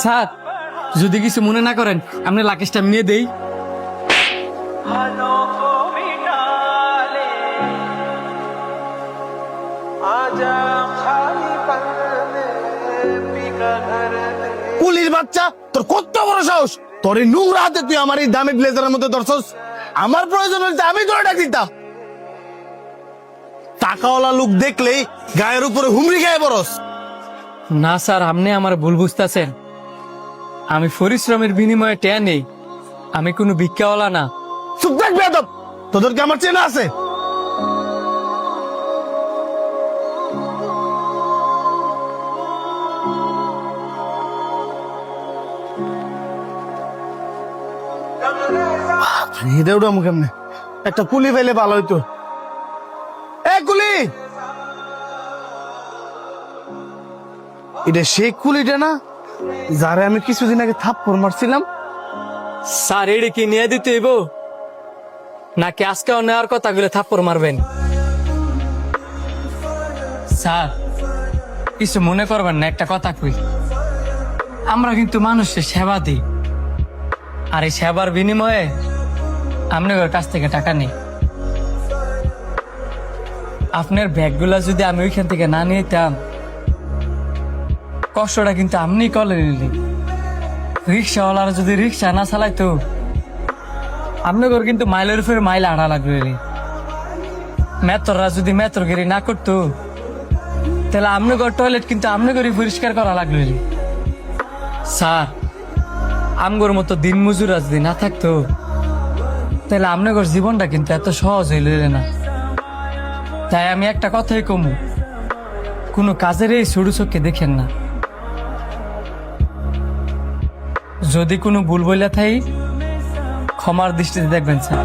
Sir যদি কিছু মনে না করেন আপনি লাকেশটা নিয়ে দেই। পুলিশ বাচ্চা, তোর কত বড় সাহস! তোর এই নোংরা হাতে তুই আমার এই দামি ব্লেজারের মধ্যে ধরছস। আমার প্রয়োজন হলে আমি তোরে ডাক দিতাম। টাকাওয়ালা লোক দেখলেই গায়ের উপরে হুমড়ি খেয়ে বরস। না স্যার, আপনি আমার ভুল বুঝতেছেন। আমি পরিশ্রমের বিনিময়ে টেয়া নেই, আমি কোনো ভিক্ষাওয়ালা না। চুপ থাক বেয়াদব, তোদেরকে আমার চেনা আছে। কেমনে একটা কুলি ফেলে ভালো হইতো। এ কুলি, এটা সেই কুলিটা না যারে আমি কিছুদিন আগে থাপ্পড় মারছিলাম? স্যার এড়ে কি নিয়ে দিতে হইব নাকি আজকেও নেওয়ার কথাগুলো থাপ্পড় মারবেন? স্যার কিছু মনে করবেন না, একটা কথা কই। আমরা কিন্তু মানুষের সেবা দিই, আর এই সেবার বিনিময়ে আপনার কাছ থেকে টাকা নেই। আপনার ব্যাগগুলা যদি আমি ওইখান থেকে না নিতাম, কষ্টটা কিন্তু আপনি কলে নিলি। রিক্সাওয়ালারা যদি রিক্সা না চালাইতো, আপনার কিন্তু মাইলের উপরে মাইল আড়া লাগবে। মেট্রোরা যদি মেট্রোগিরি না করতো, তাহলে আপনার টয়লেট কিন্তু আপনার পরিষ্কার করা লাগবে। স্যার আমগোর মতো দিন মজুরা যদি না থাকতো, তাহলে আপনার জীবনটা কিন্তু এত সহজ হইল না। তাই আমি একটা কথাই কমু, কোনো কাজের এই ছোট চোখকে দেখেন না। যদি কোনো ভুল বইলা থাই, ক্ষমার দৃষ্টিতে দেখবেন স্যার।